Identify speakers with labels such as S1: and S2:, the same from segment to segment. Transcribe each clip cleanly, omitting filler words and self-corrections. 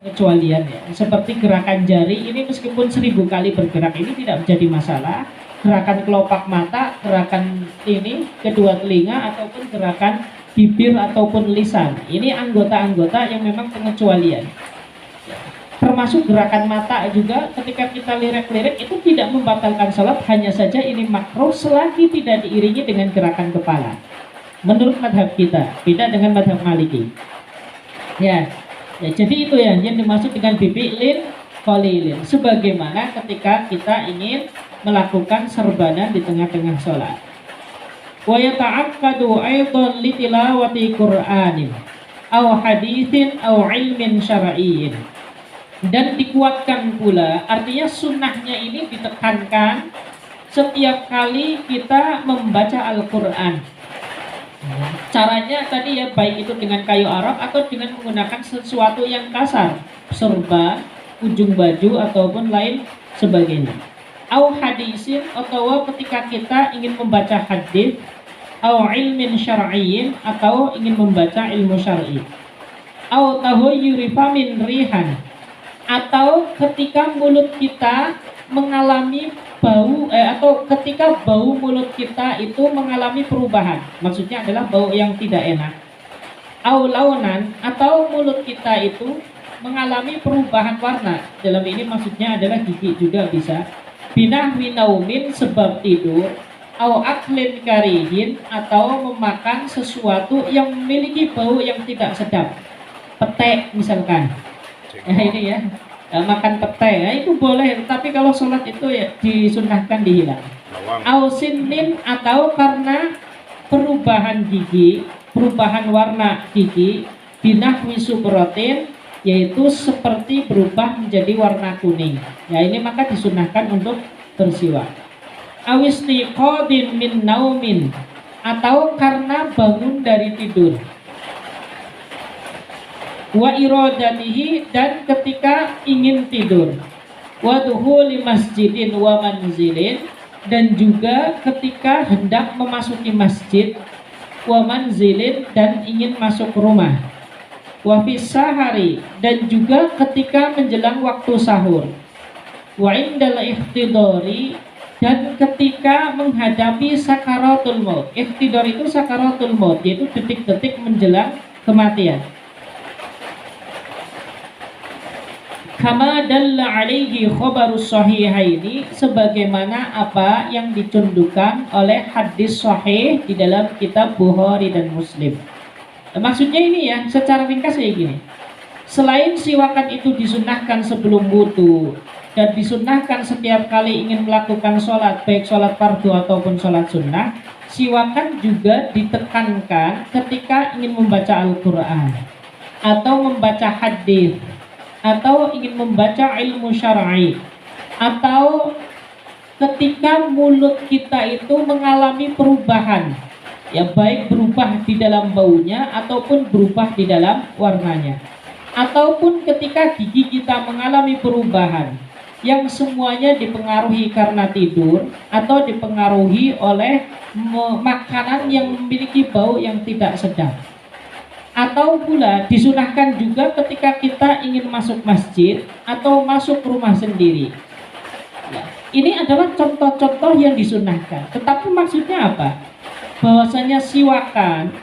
S1: kecualian ya. Seperti gerakan jari ini meskipun 1000 kali bergerak ini tidak menjadi masalah. Gerakan kelopak mata, gerakan ini kedua telinga ataupun gerakan bibir ataupun lisan. Ini anggota-anggota yang memang pengecualian. Termasuk gerakan mata juga ketika kita lirik-lirik itu tidak membatalkan sholat, hanya saja ini makruh selagi tidak diiringi dengan gerakan kepala. Menurut madhab kita, beda dengan madhab Maliki. Ya, jadi itu ya yang dimaksud dengan bibi'lin qalilin. Sebagaimana ketika kita ingin melakukan serbanan di tengah-tengah sholat. Wa yata'akkadu aidan li tilawati Qur'anin aw haditsin aw ilmin syar'iyyin. Dan dikuatkan pula, artinya sunnahnya ini ditekankan setiap kali kita membaca Al-Quran. Caranya tadi ya, baik itu dengan kayu arok atau dengan menggunakan sesuatu yang kasar, serban, ujung baju ataupun lain sebagainya. Au hadisin, atau ketika kita ingin membaca hadis, au ilmin syar'iyyin, atau ingin membaca ilmu syar'i. Au tahayyuri famin rihan, atau ketika mulut kita mengalami bau atau ketika bau mulut kita itu mengalami perubahan, maksudnya adalah bau yang tidak enak. Au launan, atau mulut kita itu mengalami perubahan warna, dalam ini maksudnya adalah gigi juga bisa. Binahwi naumin, sebab tidur. Au aklin karihin, atau memakan sesuatu yang memiliki bau yang tidak sedap, petek misalkan. Ya ini ya, makan petai ya, itu boleh, tapi kalau sholat itu ya disunahkan dihilang. Ausinin, atau karena perubahan gigi, perubahan warna gigi, binahwi suprotin, yaitu seperti berubah menjadi warna kuning. Ya ini maka disunahkan untuk bersiwak. Awistiqodin min naumin, atau karena bangun dari tidur. Wa iradatihi, dan ketika ingin tidur. Wa dukhuli masjidin wa manzilin, dan juga ketika hendak memasuki masjid. Wa manzilin, dan ingin masuk rumah. Wa fis sahari, dan juga ketika menjelang waktu sahur. Wa indal ikhtidori, dan ketika menghadapi sakaratul maut. Ikhtidor itu sakaratul maut, yaitu detik-detik menjelang kematian. Kama dalla alaihi khabarus sahihaini, sebagaimana apa yang dicundukan oleh hadis sahih di dalam kitab Bukhari dan Muslim. Maksudnya ini ya, secara ringkas kayak gini. Selain siwakan itu disunahkan sebelum wudu dan disunahkan setiap kali ingin melakukan sholat, baik sholat fardu ataupun sholat sunnah, siwakan juga ditekankan ketika ingin membaca Al-Quran atau membaca hadis, atau ingin membaca ilmu syar'i, atau ketika mulut kita itu mengalami perubahan, ya baik berubah di dalam baunya ataupun berubah di dalam warnanya, ataupun ketika gigi kita mengalami perubahan yang semuanya dipengaruhi karena tidur atau dipengaruhi oleh makanan yang memiliki bau yang tidak sedap. Atau pula disunahkan juga ketika kita ingin masuk masjid atau masuk rumah sendiri. Ya, ini adalah contoh-contoh yang disunahkan. Tetapi maksudnya apa? Bahwasanya siwakan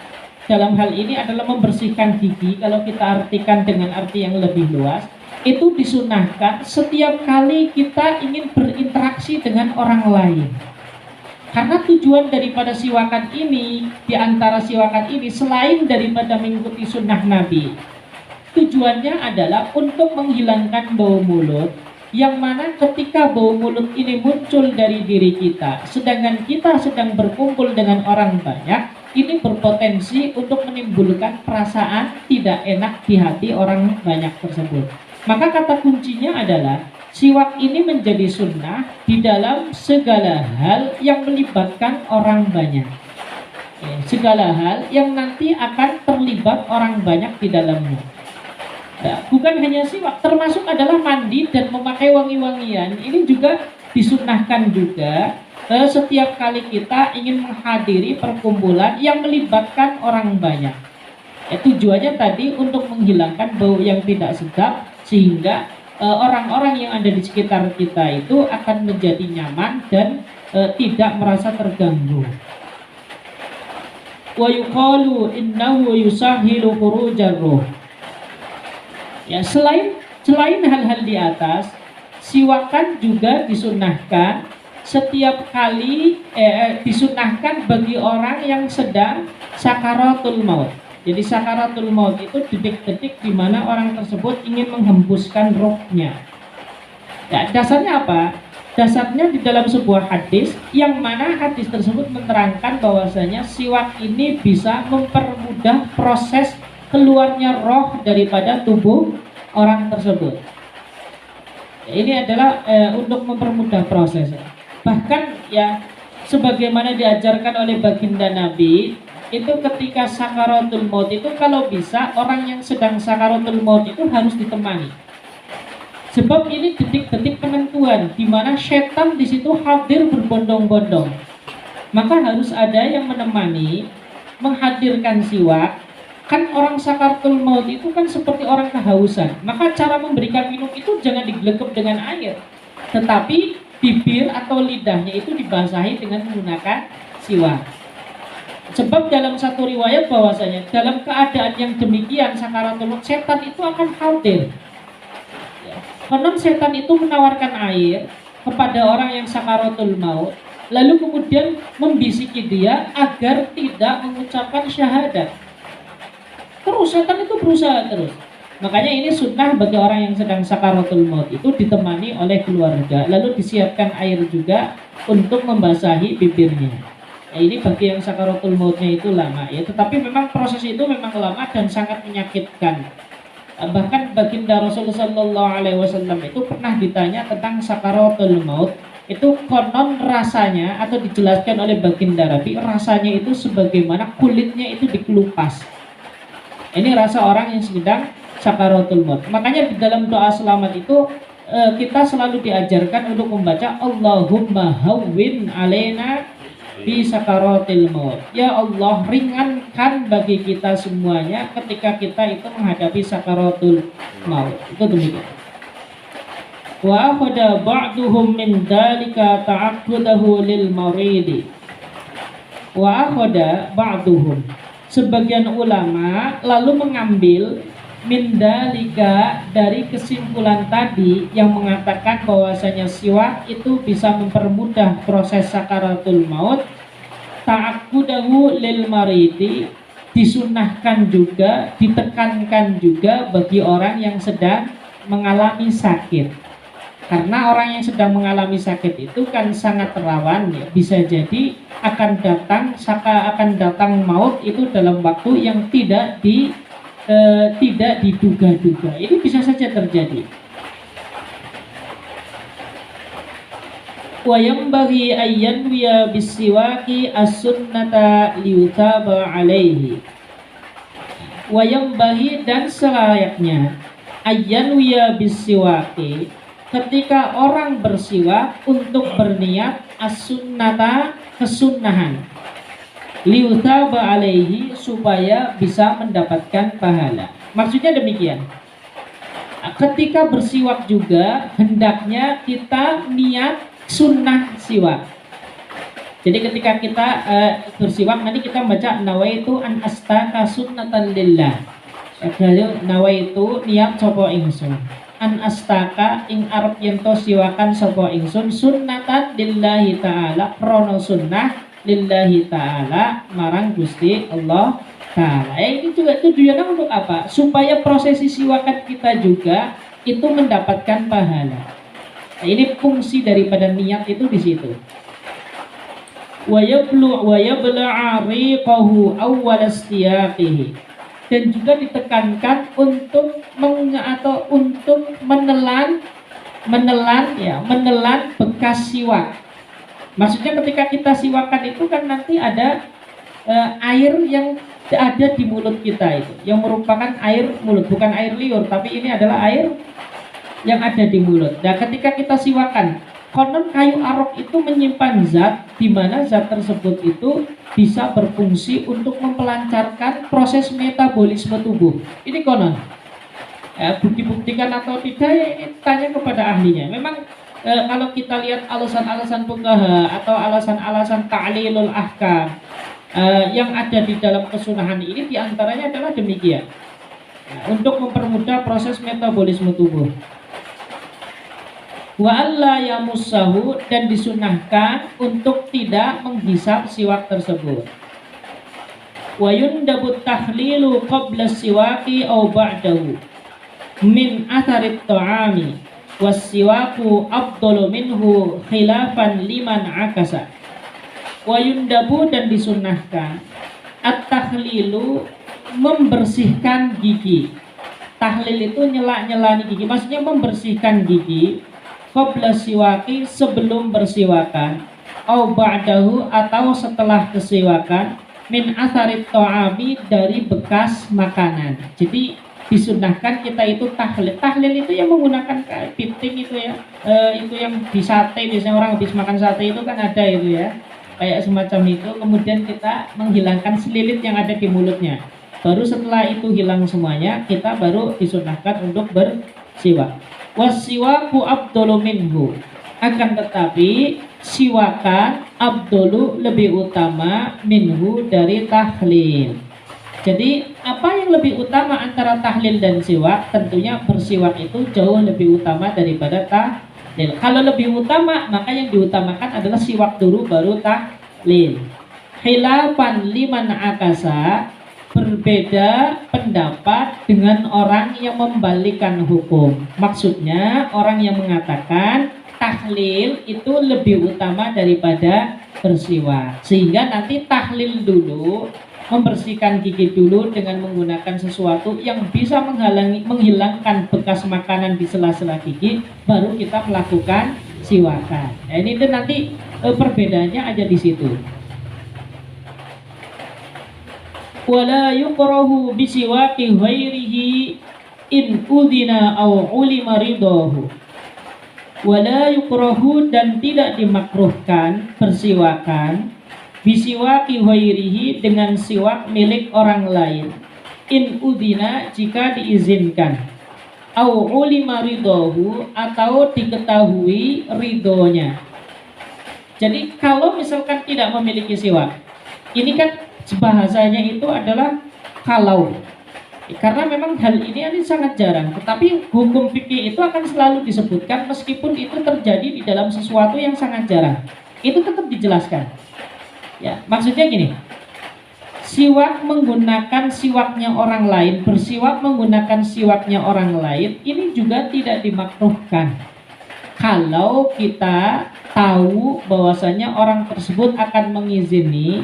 S1: dalam hal ini adalah membersihkan gigi. Kalau kita artikan dengan arti yang lebih luas, itu disunahkan setiap kali kita ingin berinteraksi dengan orang lain. Karena tujuan daripada siwakan ini, di antara siwakan ini, selain daripada mengikuti sunnah Nabi, tujuannya adalah untuk menghilangkan bau mulut, yang mana ketika bau mulut ini muncul dari diri kita, sedangkan kita sedang berkumpul dengan orang banyak, ini berpotensi untuk menimbulkan perasaan tidak enak di hati orang banyak tersebut. Maka kata kuncinya adalah siwak ini menjadi sunnah di dalam segala hal yang melibatkan orang banyak. Ya, segala hal yang nanti akan terlibat orang banyak di dalamnya. Ya, bukan hanya siwak, termasuk adalah mandi dan memakai wangi-wangian. Ini juga disunnahkan juga setiap kali kita ingin menghadiri perkumpulan yang melibatkan orang banyak. Ya, tujuannya tadi untuk menghilangkan bau yang tidak sedap sehingga orang-orang yang ada di sekitar kita itu akan menjadi nyaman dan tidak merasa terganggu. Wa yuqalu innahu yusahilu khurujar ruh. Ya, selain hal-hal di atas, siwakan juga disunahkan setiap kali disunahkan bagi orang yang sedang sakaratul maut. Jadi sakaratul maut itu detik-detik di mana orang tersebut ingin menghembuskan rohnya. Ya, dasarnya apa? Dasarnya di dalam sebuah hadis yang mana hadis tersebut menerangkan bahwasanya siwak ini bisa mempermudah proses keluarnya roh daripada tubuh orang tersebut. Ya, ini adalah untuk mempermudah proses. Bahkan ya sebagaimana diajarkan oleh baginda Nabi, itu ketika sakaratul maut itu kalau bisa orang yang sedang sakaratul maut itu harus ditemani. Sebab ini detik-detik penentuan di mana setan di situ hadir berbondong-bondong. Maka harus ada yang menemani, menghadirkan siwak. Kan orang sakaratul maut itu kan seperti orang kehausan. Maka cara memberikan minum itu jangan digelegep dengan air, tetapi bibir atau lidahnya itu dibasahi dengan menggunakan siwak. Sebab dalam satu riwayat bahwasanya dalam keadaan yang demikian sakaratul maut, setan itu akan hadir. Konon setan itu menawarkan air kepada orang yang sakaratul maut, lalu kemudian membisiki dia agar tidak mengucapkan syahadat. Terus setan itu berusaha terus. Makanya ini sunnah bagi orang yang sedang sakaratul maut itu ditemani oleh keluarga, lalu disiapkan air juga untuk membasahi bibirnya. Nah, ini bagi yang sakaratul mautnya itu lama ya, tetapi memang proses itu memang lama dan sangat menyakitkan. Bahkan baginda Rasulullah SAW itu pernah ditanya tentang sakaratul maut. Itu konon rasanya atau dijelaskan oleh baginda Nabi, rasanya itu sebagaimana kulitnya itu dikelupas. Ini rasa orang yang sedang sakaratul maut. Makanya di dalam doa selamat itu kita selalu diajarkan untuk membaca Allahumma hawwin alaina fi sakaratil maut. Ya Allah, ringankan bagi kita semuanya ketika kita itu menghadapi sakaratul maut. Itu demikian. Wa akhadha ba'duhum min dzalika ta'aqqudahu lil maridi. Wa akhadha ba'duhum, sebagian ulama lalu mengambil min dzalika dari kesimpulan tadi yang mengatakan bahwasanya siwak itu bisa mempermudah proses sakaratul maut. Ta'aqqudahu lil maridi, disunahkan juga, ditekankan juga bagi orang yang sedang mengalami sakit. Karena orang yang sedang mengalami sakit itu kan sangat rawan ya, bisa jadi akan datang maut itu dalam waktu yang tidak diduga-duga. Ini bisa saja terjadi. Wa yanbaghi ayyan wiya bisiwaki as-sunnata liyutaba alaihi. Wa yanbaghi, dan selayaknya ayyan wiya bisiwaki, ketika orang bersiwak untuk berniat as-sunnata, kesunnahan, liyutaba alaihi, supaya bisa mendapatkan pahala. Maksudnya demikian. Ketika bersiwak juga hendaknya kita niat sunnah siwak. Jadi ketika kita bersiwak nanti kita baca nawaitu an astaka sunnatan lillah. Lalu nawaitu niat sapa ingsun an astaka ing arep yen to siwakan sapa ingsun sunnatan lillahi taala, krono sunnah lillahi taala, marang Gusti Allah taala. Ini juga tujuannya untuk apa? Supaya prosesi siwakan kita juga itu mendapatkan pahala. Nah, ini fungsi daripada niat itu di situ. Wa yabla'a riqahu awwal istiyaqihi, dan juga ditekankan untuk menelan bekas siwak. Maksudnya ketika kita siwakan itu kan nanti ada air yang ada di mulut kita itu, yang merupakan air mulut, bukan air liur, tapi ini adalah air yang ada di mulut. Nah, ketika kita siwakan, konon kayu arok itu menyimpan zat, di mana zat tersebut itu bisa berfungsi untuk mempelancarkan proses metabolisme tubuh. Ini konon. Dibuktikan atau tidak ya ini tanya kepada ahlinya. Memang kalau kita lihat alasan-alasan fuqaha atau alasan-alasan ta'lilul ahkam yang ada di dalam kesunahan ini diantaranya adalah demikian. Untuk mempermudah proses metabolisme tubuh. Wa alla yamussahu, dan disunahkan untuk tidak menghisap siwak tersebut. Wa yundabu tahlilu qabla siwaki aw ba'dahu min atharit ta'ami wassiwaku afdalu minhu khilafan liman akasa. Wa yundabu, dan disunnahkan at-tahlilu, membersihkan gigi. Tahlil itu nyela-nyelani gigi, maksudnya membersihkan gigi. Qabla siwaki, sebelum bersiwakan, au ba'dahu, atau setelah kesiwakan, min atharit ta'ami, dari bekas makanan. Jadi disunnahkan kita itu tahlil. Tahlil itu yang menggunakan piting itu ya, itu yang di sate, biasanya orang habis makan sate itu kan ada itu ya, kayak semacam itu. Kemudian kita menghilangkan selilit yang ada di mulutnya. Baru setelah itu hilang semuanya, kita baru disunnahkan untuk bersiwak. Wasiwaku afdalu minhu, akan tetapi siwakan afdalu, lebih utama, minhu, dari tahlil. Jadi apa yang lebih utama antara tahlil dan siwak? Tentunya bersiwak itu jauh lebih utama daripada tahlil. Kalau lebih utama, maka yang diutamakan adalah siwak dulu baru tahlil. Khilafan liman akasa, berbeda pendapat dengan orang yang membalikkan hukum. Maksudnya orang yang mengatakan tahlil itu lebih utama daripada bersiwak, sehingga nanti tahlil dulu, membersihkan gigi dulu dengan menggunakan sesuatu yang bisa menghilangkan bekas makanan di sela-sela gigi, baru kita melakukan siwakan. Nah, ini nanti perbedaannya ada di situ. Wala yukrahu bisiwaki ghairihi in udhina aw ulima ridahu. Wala yukrahu, dan tidak dimakruhkan bersiwakan bisiwaki ghairihi, dengan siwak milik orang lain, in udhina, jika diizinkan, aw ulima ridahu, atau diketahui ridhonya. Jadi kalau misalkan tidak memiliki siwak, ini kan bahasanya itu adalah kalau, karena memang hal ini sangat jarang, tetapi hukum fikih itu akan selalu disebutkan meskipun itu terjadi di dalam sesuatu yang sangat jarang, itu tetap dijelaskan. Ya, maksudnya gini, siwak menggunakan siwaknya orang lain, bersiwak menggunakan siwaknya orang lain, ini juga tidak dimakruhkan kalau kita tahu bahwasanya orang tersebut akan mengizini,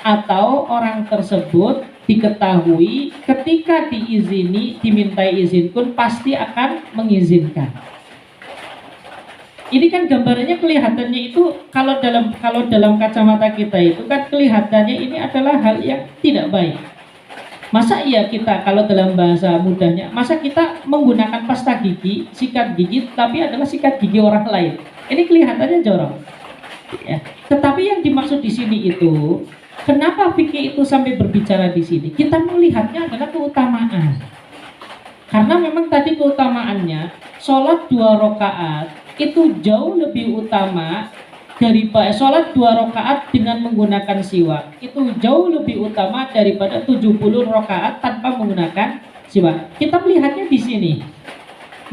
S1: atau orang tersebut diketahui ketika diizini, dimintai izin pun pasti akan mengizinkan. Ini kan gambarannya, kelihatannya itu kalau dalam kacamata kita itu kan kelihatannya ini adalah hal yang tidak baik. Masa iya kita, kalau dalam bahasa mudahnya, masa kita menggunakan pasta gigi, sikat gigi, tapi adalah sikat gigi orang lain? Ini kelihatannya jorok. Ya. Tetapi yang dimaksud di sini itu, kenapa fikih itu sampai berbicara di sini? Kita melihatnya adalah keutamaan. Karena memang tadi keutamaannya, sholat 2 rakaat itu jauh lebih utama daripada sholat 2 rakaat dengan menggunakan siwak. Itu jauh lebih utama daripada 70 rakaat tanpa menggunakan siwak. Kita melihatnya di sini.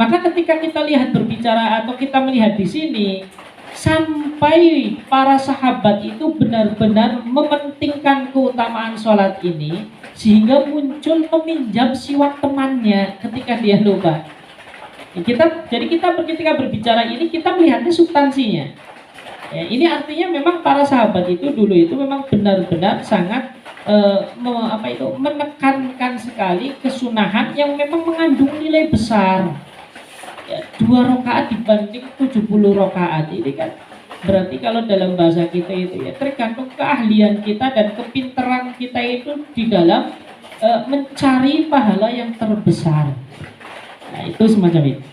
S1: Maka ketika kita lihat berbicara atau kita melihat di sini, sampai para sahabat itu benar-benar mementingkan keutamaan sholat ini, sehingga muncul meminjam siwak temannya ketika dia lupa. Jadi kita ketika berbicara ini, kita melihatnya substansinya. Ya, ini artinya memang para sahabat itu dulu itu memang benar-benar sangat menekankan sekali kesunahan yang memang mengandung nilai besar. Ya, 2 rakaat dibanding 70 rakaat ini kan berarti kalau dalam bahasa kita itu ya tergantung keahlian kita dan kepintaran kita itu di dalam mencari pahala yang terbesar. Nah, itu semacam itu.